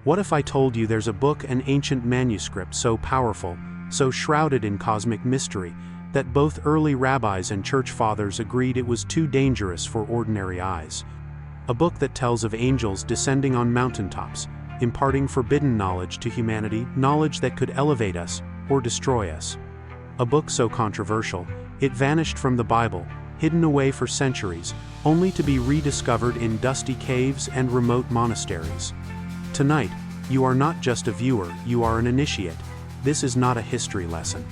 What if I told you there's a book, an ancient manuscript so powerful, so shrouded in cosmic mystery, that both early rabbis and church fathers agreed it was too dangerous for ordinary eyes? A book that tells of angels descending on mountaintops, imparting forbidden knowledge to humanity, knowledge that could elevate us or destroy us. A book so controversial, it vanished from the Bible, hidden away for centuries, only to be rediscovered in dusty caves and remote monasteries. Tonight, you are not just a viewer, you are an initiate. This is not a history lesson.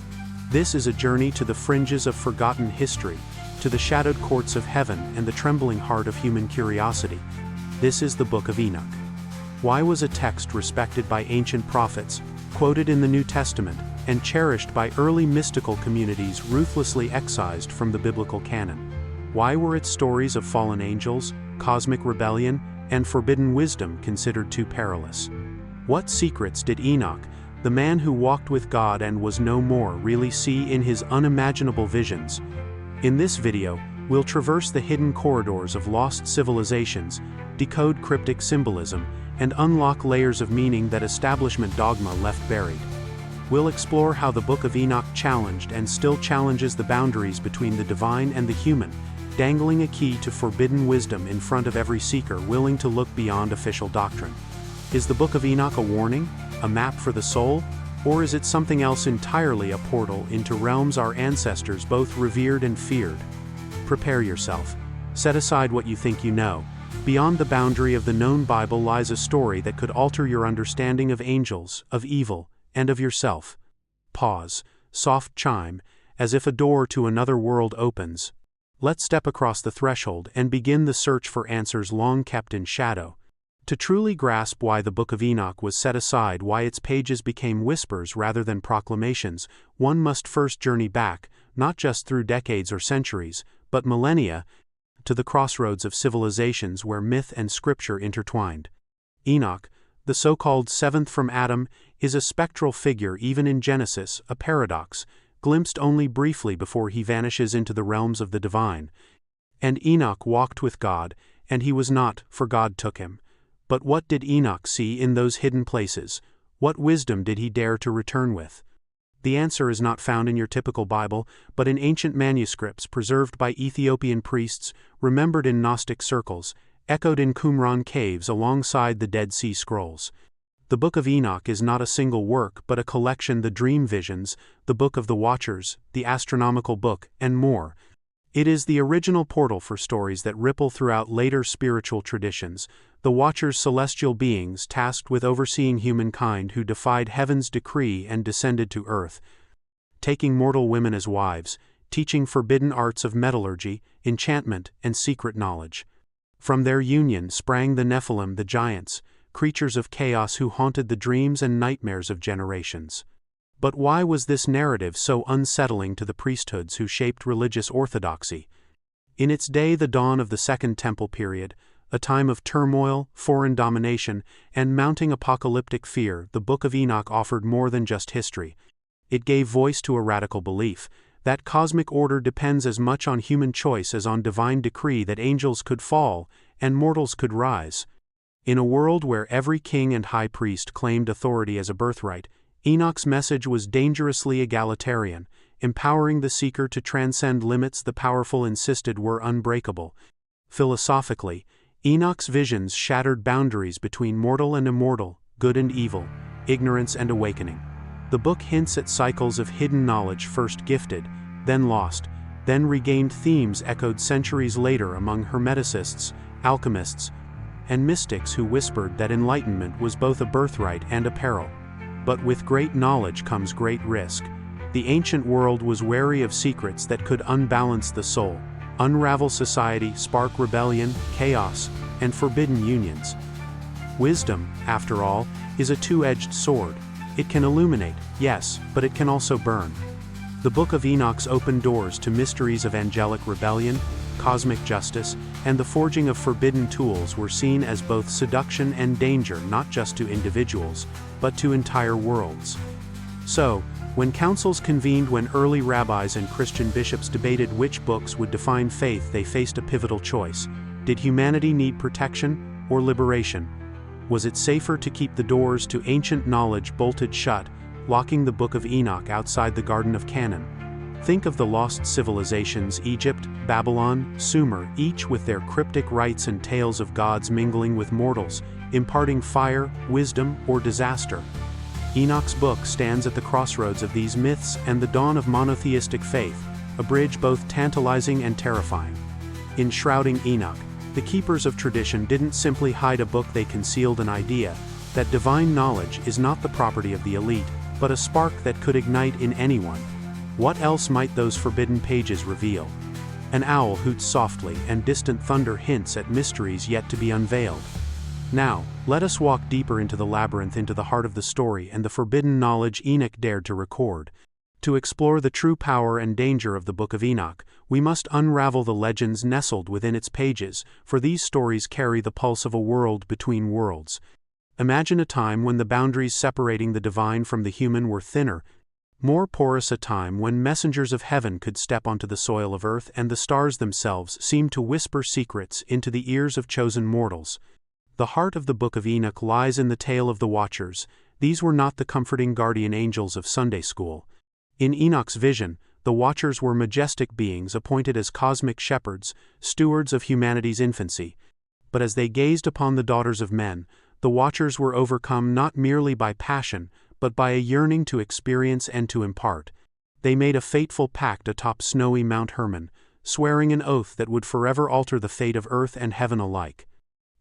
This is a journey to the fringes of forgotten history, to the shadowed courts of heaven and the trembling heart of human curiosity. This is the Book of Enoch. Why was a text respected by ancient prophets, quoted in the New Testament, and cherished by early mystical communities ruthlessly excised from the biblical canon? Why were its stories of fallen angels, cosmic rebellion, and forbidden wisdom considered too perilous? What secrets did Enoch, the man who walked with God and was no more, really see in his unimaginable visions? In this video, we'll traverse the hidden corridors of lost civilizations, decode cryptic symbolism, and unlock layers of meaning that establishment dogma left buried. We'll explore how the Book of Enoch challenged and still challenges the boundaries between the divine and the human, dangling a key to forbidden wisdom in front of every seeker willing to look beyond official doctrine. Is the Book of Enoch a warning, a map for the soul, or is it something else entirely, a portal into realms our ancestors both revered and feared? Prepare yourself. Set aside what you think you know. Beyond the boundary of the known Bible lies a story that could alter your understanding of angels, of evil, and of yourself. Pause, soft chime, as if a door to another world opens. Let's step across the threshold and begin the search for answers long kept in shadow. To truly grasp why the Book of Enoch was set aside, why its pages became whispers rather than proclamations, one must first journey back, not just through decades or centuries, but millennia, to the crossroads of civilizations where myth and scripture intertwined. Enoch, the so-called seventh from Adam, is a spectral figure even in Genesis, a paradox, glimpsed only briefly before he vanishes into the realms of the divine. And Enoch walked with God, and he was not, for God took him. But what did Enoch see in those hidden places? What wisdom did he dare to return with? The answer is not found in your typical Bible, but in ancient manuscripts preserved by Ethiopian priests, remembered in Gnostic circles, echoed in Qumran caves alongside the Dead Sea Scrolls. The Book of Enoch is not a single work but a collection: the dream visions, the Book of the Watchers, the astronomical book, and more. It is the original portal for stories that ripple throughout later spiritual traditions. The Watchers, celestial beings tasked with overseeing humankind who defied heaven's decree and descended to earth, taking mortal women as wives, teaching forbidden arts of metallurgy, enchantment, and secret knowledge. From their union sprang the Nephilim, the giants, creatures of chaos who haunted the dreams and nightmares of generations. But why was this narrative so unsettling to the priesthoods who shaped religious orthodoxy? In its day, the dawn of the Second Temple period, a time of turmoil, foreign domination, and mounting apocalyptic fear, the Book of Enoch offered more than just history. It gave voice to a radical belief that cosmic order depends as much on human choice as on divine decree, that angels could fall and mortals could rise. In a world where every king and high priest claimed authority as a birthright, Enoch's message was dangerously egalitarian, empowering the seeker to transcend limits the powerful insisted were unbreakable. Philosophically, Enoch's visions shattered boundaries between mortal and immortal, good and evil, ignorance and awakening. The book hints at cycles of hidden knowledge, first gifted, then lost, then regained, themes echoed centuries later among hermeticists, alchemists, and mystics who whispered that enlightenment was both a birthright and a peril. But with great knowledge comes great risk. The ancient world was wary of secrets that could unbalance the soul, unravel society, spark rebellion, chaos, and forbidden unions. Wisdom, after all, is a two-edged sword. It can illuminate, yes, but it can also burn. The Book of Enoch's opened doors to mysteries of angelic rebellion, cosmic justice, and the forging of forbidden tools were seen as both seduction and danger, not just to individuals, but to entire worlds. So, when councils convened, when early rabbis and Christian bishops debated which books would define faith, they faced a pivotal choice. Did humanity need protection or liberation? Was it safer to keep the doors to ancient knowledge bolted shut, locking the Book of Enoch outside the Garden of Canon? Think of the lost civilizations: Egypt, Babylon, Sumer, each with their cryptic rites and tales of gods mingling with mortals, imparting fire, wisdom, or disaster. Enoch's book stands at the crossroads of these myths and the dawn of monotheistic faith, a bridge both tantalizing and terrifying. In shrouding Enoch, the keepers of tradition didn't simply hide a book, they concealed an idea that divine knowledge is not the property of the elite, but a spark that could ignite in anyone. What else might those forbidden pages reveal? An owl hoots softly, and distant thunder hints at mysteries yet to be unveiled. Now, let us walk deeper into the labyrinth, into the heart of the story and the forbidden knowledge Enoch dared to record. To explore the true power and danger of the Book of Enoch, we must unravel the legends nestled within its pages, for these stories carry the pulse of a world between worlds. Imagine a time when the boundaries separating the divine from the human were thinner, more porous, a time when messengers of heaven could step onto the soil of earth and the stars themselves seemed to whisper secrets into the ears of chosen mortals. The heart of the Book of Enoch lies in the tale of the Watchers. These were not the comforting guardian angels of Sunday school. In Enoch's vision, the Watchers were majestic beings appointed as cosmic shepherds, stewards of humanity's infancy. But as they gazed upon the daughters of men, the Watchers were overcome not merely by passion, but by a yearning to experience and to impart. They made a fateful pact atop snowy Mount Hermon, swearing an oath that would forever alter the fate of earth and heaven alike.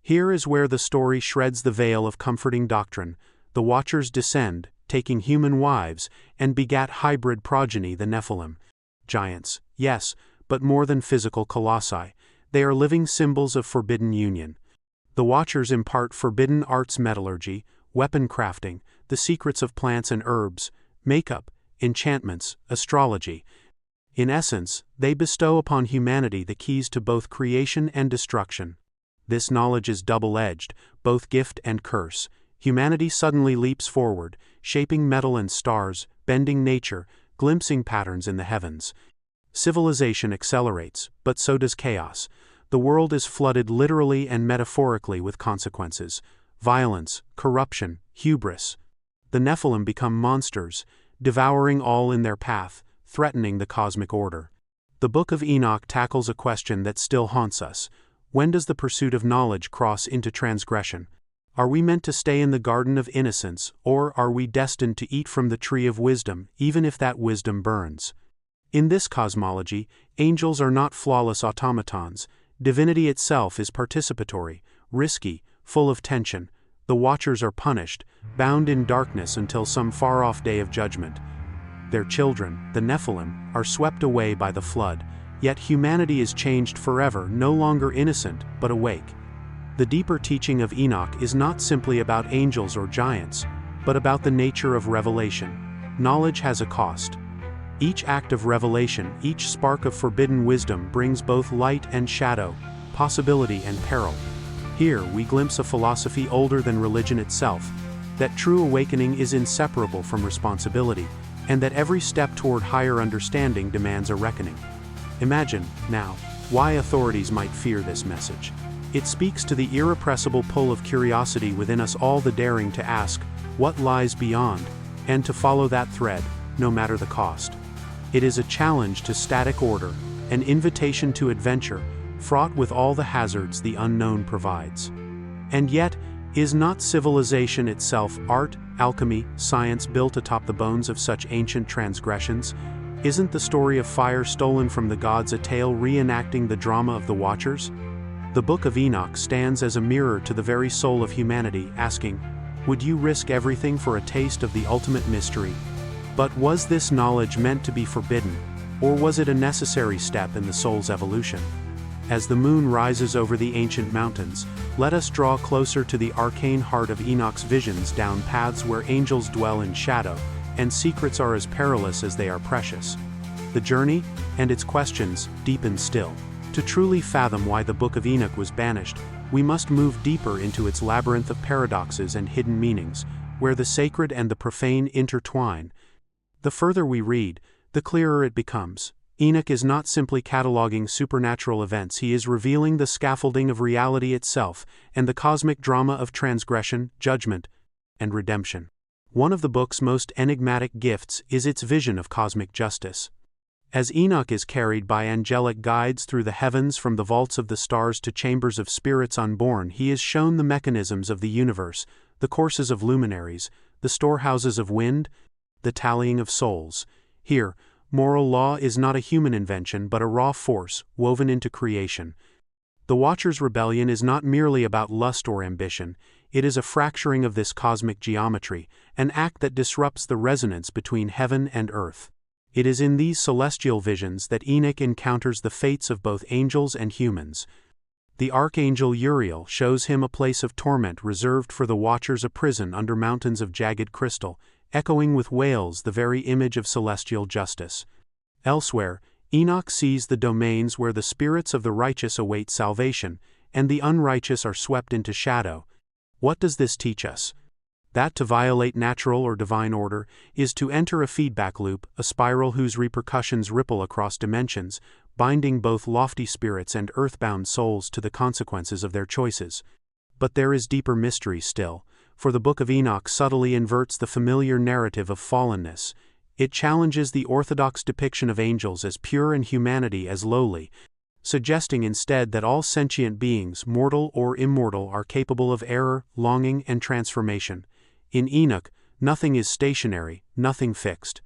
Here is where the story shreds the veil of comforting doctrine. The Watchers descend, taking human wives, and begat hybrid progeny, the Nephilim. Giants, yes, but more than physical colossi. They are living symbols of forbidden union. The Watchers impart forbidden arts: metallurgy, weapon crafting, the secrets of plants and herbs, makeup, enchantments, astrology. In essence, they bestow upon humanity the keys to both creation and destruction. This knowledge is double-edged, both gift and curse. Humanity suddenly leaps forward, shaping metal and stars, bending nature, glimpsing patterns in the heavens. Civilization accelerates, but so does chaos. The world is flooded literally and metaphorically with consequences: violence, corruption, hubris. The Nephilim become monsters, devouring all in their path, threatening the cosmic order. The Book of Enoch tackles a question that still haunts us: when does the pursuit of knowledge cross into transgression? Are we meant to stay in the garden of innocence, or are we destined to eat from the tree of wisdom, even if that wisdom burns? In this cosmology, angels are not flawless automatons. Divinity itself is participatory, risky, full of tension. The Watchers are punished, bound in darkness until some far-off day of judgment. Their children, the Nephilim, are swept away by the flood, yet humanity is changed forever, no longer innocent, but awake. The deeper teaching of Enoch is not simply about angels or giants, but about the nature of revelation. Knowledge has a cost. Each act of revelation, each spark of forbidden wisdom brings both light and shadow, possibility and peril. Here we glimpse a philosophy older than religion itself, that true awakening is inseparable from responsibility, and that every step toward higher understanding demands a reckoning. Imagine, now, why authorities might fear this message. It speaks to the irrepressible pull of curiosity within us all, the daring to ask, what lies beyond, and to follow that thread, no matter the cost. It is a challenge to static order, an invitation to adventure, fraught with all the hazards the unknown provides. And yet, is not civilization itself art, alchemy, science built atop the bones of such ancient transgressions? Isn't the story of fire stolen from the gods a tale reenacting the drama of the Watchers? The Book of Enoch stands as a mirror to the very soul of humanity, asking, would you risk everything for a taste of the ultimate mystery? But was this knowledge meant to be forbidden, or was it a necessary step in the soul's evolution? As the moon rises over the ancient mountains, let us draw closer to the arcane heart of Enoch's visions, down paths where angels dwell in shadow, and secrets are as perilous as they are precious. The journey, and its questions, deepen still. To truly fathom why the Book of Enoch was banished, we must move deeper into its labyrinth of paradoxes and hidden meanings, where the sacred and the profane intertwine. The further we read, the clearer it becomes. Enoch is not simply cataloging supernatural events, he is revealing the scaffolding of reality itself and the cosmic drama of transgression, judgment, and redemption. One of the book's most enigmatic gifts is its vision of cosmic justice. As Enoch is carried by angelic guides through the heavens from the vaults of the stars to chambers of spirits unborn, he is shown the mechanisms of the universe, the courses of luminaries, the storehouses of wind, the tallying of souls. Here, moral law is not a human invention but a raw force woven into creation. The Watcher's rebellion is not merely about lust or ambition, it is a fracturing of this cosmic geometry, an act that disrupts the resonance between heaven and earth. It is in these celestial visions that Enoch encounters the fates of both angels and humans. The archangel Uriel shows him a place of torment reserved for the Watchers, a prison under mountains of jagged crystal, echoing with wails the very image of celestial justice. Elsewhere, Enoch sees the domains where the spirits of the righteous await salvation, and the unrighteous are swept into shadow. What does this teach us? That to violate natural or divine order is to enter a feedback loop, a spiral whose repercussions ripple across dimensions, binding both lofty spirits and earthbound souls to the consequences of their choices. But there is deeper mystery still, for the Book of Enoch subtly inverts the familiar narrative of fallenness. It challenges the orthodox depiction of angels as pure and humanity as lowly, suggesting instead that all sentient beings, mortal or immortal, are capable of error, longing, and transformation. In Enoch, nothing is stationary, nothing fixed.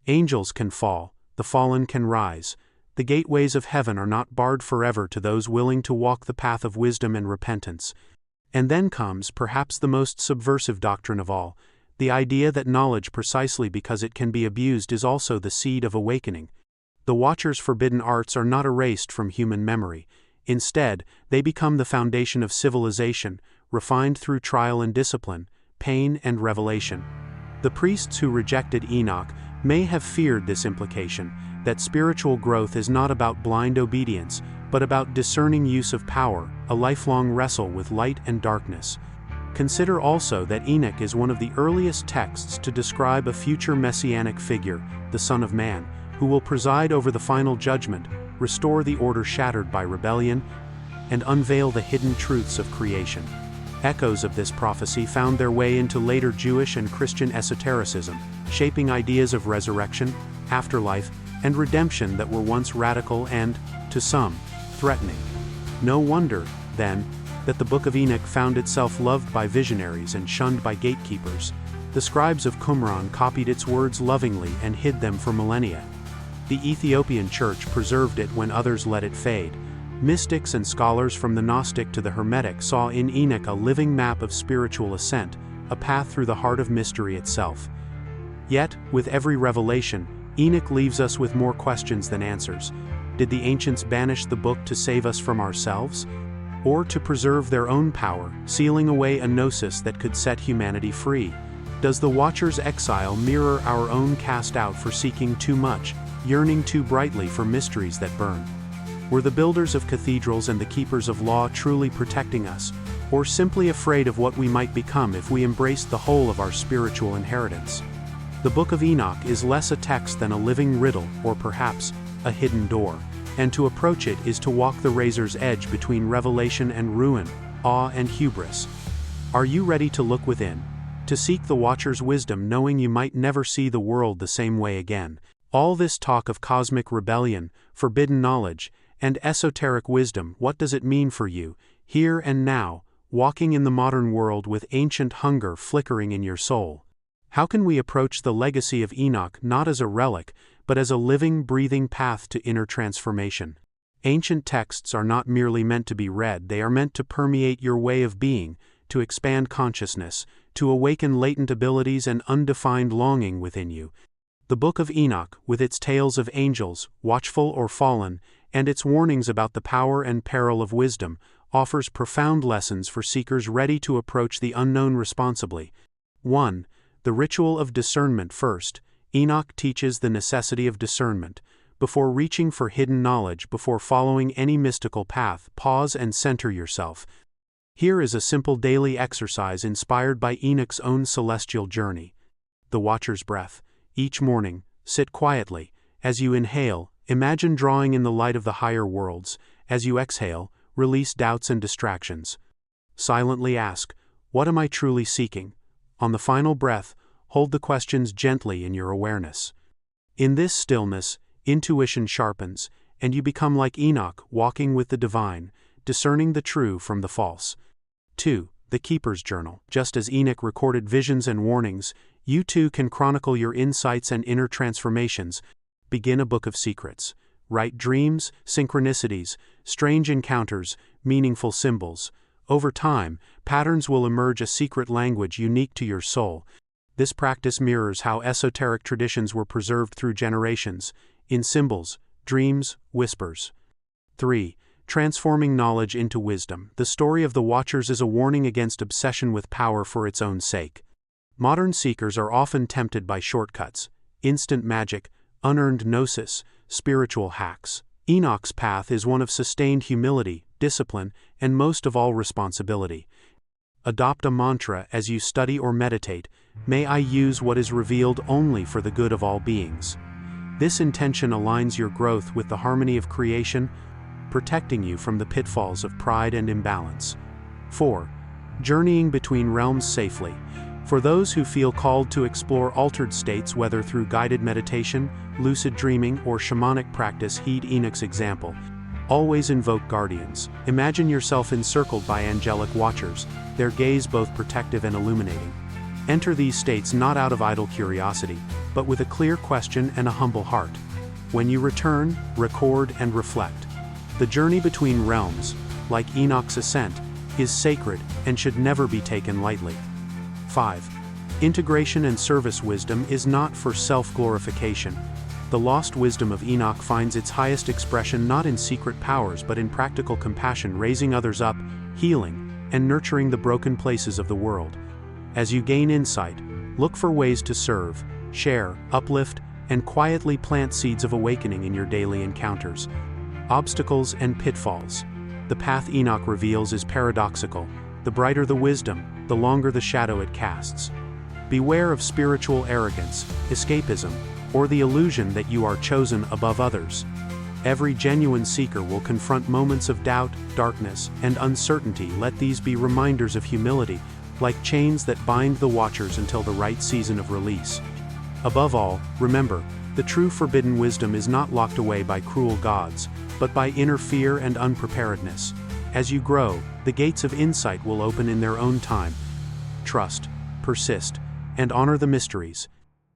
Angels can fall, the fallen can rise. The gateways of heaven are not barred forever to those willing to walk the path of wisdom and repentance. And then comes perhaps the most subversive doctrine of all, the idea that knowledge, precisely because it can be abused, is also the seed of awakening. The Watcher's forbidden arts are not erased from human memory. Instead, they become the foundation of civilization, refined through trial and discipline, pain and revelation. The priests who rejected Enoch may have feared this implication, that spiritual growth is not about blind obedience, but about discerning use of power, a lifelong wrestle with light and darkness. Consider also that Enoch is one of the earliest texts to describe a future messianic figure, the Son of Man, who will preside over the final judgment, restore the order shattered by rebellion, and unveil the hidden truths of creation. Echoes of this prophecy found their way into later Jewish and Christian esotericism, shaping ideas of resurrection, afterlife, and redemption that were once radical and, to some, threatening. No wonder, then, that the Book of Enoch found itself loved by visionaries and shunned by gatekeepers. The scribes of Qumran copied its words lovingly and hid them for millennia. The Ethiopian church preserved it when others let it fade. Mystics and scholars from the Gnostic to the Hermetic saw in Enoch a living map of spiritual ascent, a path through the heart of mystery itself. Yet, with every revelation, Enoch leaves us with more questions than answers. Did the ancients banish the book to save us from ourselves? Or to preserve their own power, sealing away a gnosis that could set humanity free? Does the Watcher's exile mirror our own cast out for seeking too much, yearning too brightly for mysteries that burn? Were the builders of cathedrals and the keepers of law truly protecting us, or simply afraid of what we might become if we embraced the whole of our spiritual inheritance? The Book of Enoch is less a text than a living riddle, or perhaps, a hidden door, and to approach it is to walk the razor's edge between revelation and ruin, awe and hubris. Are you ready to look within, to seek the Watcher's wisdom, knowing you might never see the world the same way again? All this talk of cosmic rebellion, forbidden knowledge, and esoteric wisdom, what does it mean for you, here and now, walking in the modern world with ancient hunger flickering in your soul? How can we approach the legacy of Enoch not as a relic, but as a living, breathing path to inner transformation? Ancient texts are not merely meant to be read, they are meant to permeate your way of being, to expand consciousness, to awaken latent abilities and undefined longing within you. The Book of Enoch, with its tales of angels, watchful or fallen, and its warnings about the power and peril of wisdom, offers profound lessons for seekers ready to approach the unknown responsibly. 1. The ritual of discernment. First, Enoch teaches the necessity of discernment. Before reaching for hidden knowledge, before following any mystical path, pause and center yourself. Here is a simple daily exercise inspired by Enoch's own celestial journey. The Watcher's breath. Each morning, sit quietly. As you inhale, Imagine drawing in the light of the higher worlds. As you exhale, release doubts and distractions. Silently ask, what am I truly seeking? On the final breath, hold the questions gently in your awareness. In this stillness, intuition sharpens, and you become like Enoch, walking with the divine, discerning the true from the false. 2. The Keeper's Journal. Just as Enoch recorded visions and warnings, you too can chronicle your insights and inner transformations. Begin a book of secrets. Write dreams, synchronicities, strange encounters, meaningful symbols. Over time, patterns will emerge, a secret language unique to your soul. This practice mirrors how esoteric traditions were preserved through generations, in symbols, dreams, whispers. 3. Transforming knowledge into wisdom. The story of the Watchers is a warning against obsession with power for its own sake. Modern seekers are often tempted by shortcuts, instant magic, unearned gnosis, spiritual hacks. Enoch's path is one of sustained humility, discipline, and most of all responsibility. Adopt a mantra as you study or meditate: may I use what is revealed only for the good of all beings. This intention aligns your growth with the harmony of creation, protecting you from the pitfalls of pride and imbalance. 4. Journeying between realms safely. For those who feel called to explore altered states, whether through guided meditation, lucid dreaming, or shamanic practice, heed Enoch's example. Always invoke guardians. Imagine yourself encircled by angelic watchers, their gaze both protective and illuminating. Enter these states not out of idle curiosity, but with a clear question and a humble heart. When you return, record and reflect. The journey between realms, like Enoch's ascent, is sacred and should never be taken lightly. 5. Integration and service. Wisdom is not for self-glorification. The lost wisdom of Enoch finds its highest expression not in secret powers but in practical compassion, raising others up, healing, and nurturing the broken places of the world. As you gain insight, look for ways to serve, share, uplift, and quietly plant seeds of awakening in your daily encounters. Obstacles and pitfalls. The path Enoch reveals is paradoxical. The brighter the wisdom, the longer the shadow it casts. Beware of spiritual arrogance, escapism, or the illusion that you are chosen above others. Every genuine seeker will confront moments of doubt, darkness, and uncertainty. Let these be reminders of humility, like chains that bind the watchers until the right season of release. Above all, remember, the true forbidden wisdom is not locked away by cruel gods, but by inner fear and unpreparedness. As you grow, the gates of insight will open in their own time. Trust, persist, and honor the mysteries.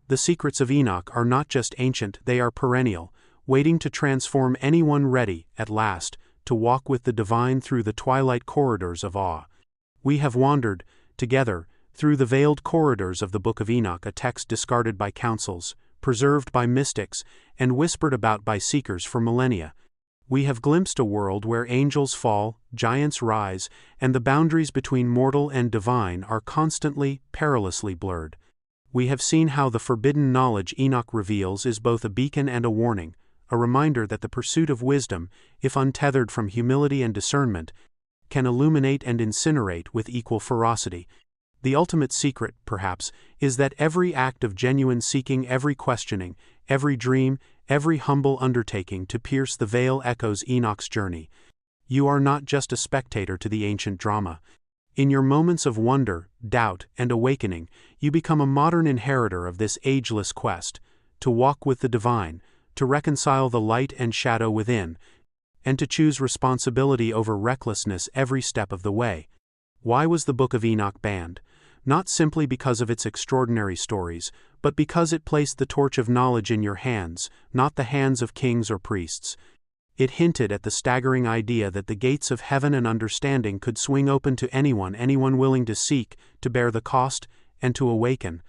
The secrets of Enoch are not just ancient, they are perennial, waiting to transform anyone ready, at last, to walk with the divine through the twilight corridors of awe. We have wandered, together, through the veiled corridors of the Book of Enoch, a text discarded by councils, preserved by mystics, and whispered about by seekers for millennia. We have glimpsed a world where angels fall, giants rise, and the boundaries between mortal and divine are constantly, perilously blurred. We have seen how the forbidden knowledge Enoch reveals is both a beacon and a warning, a reminder that the pursuit of wisdom, if untethered from humility and discernment, can illuminate and incinerate with equal ferocity. The ultimate secret, perhaps, is that every act of genuine seeking, every questioning, every dream, every humble undertaking to pierce the veil echoes Enoch's journey. You are not just a spectator to the ancient drama. In your moments of wonder, doubt, and awakening, you become a modern inheritor of this ageless quest, to walk with the divine, to reconcile the light and shadow within, and to choose responsibility over recklessness every step of the way. Why was the Book of Enoch banned? Not simply because of its extraordinary stories, but because it placed the torch of knowledge in your hands, not the hands of kings or priests. It hinted at the staggering idea that the gates of heaven and understanding could swing open to anyone willing to seek, to bear the cost, and to awaken.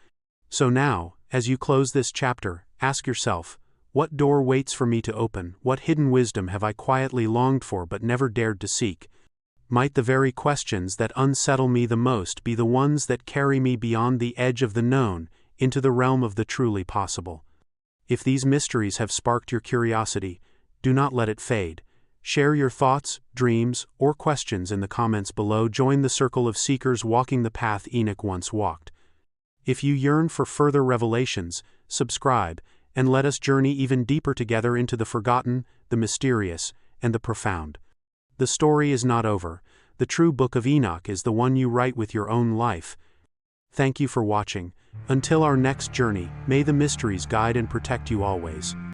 So now, as you close this chapter, ask yourself, what door waits for me to open? What hidden wisdom have I quietly longed for but never dared to seek? Might the very questions that unsettle me the most be the ones that carry me beyond the edge of the known, into the realm of the truly possible? If these mysteries have sparked your curiosity, do not let it fade. Share your thoughts, dreams, or questions in the comments below. Join the circle of seekers walking the path Enoch once walked. If you yearn for further revelations, subscribe, and let us journey even deeper together into the forgotten, the mysterious, and the profound. The story is not over. The true Book of Enoch is the one you write with your own life. Thank you for watching. Until our next journey, may the mysteries guide and protect you always.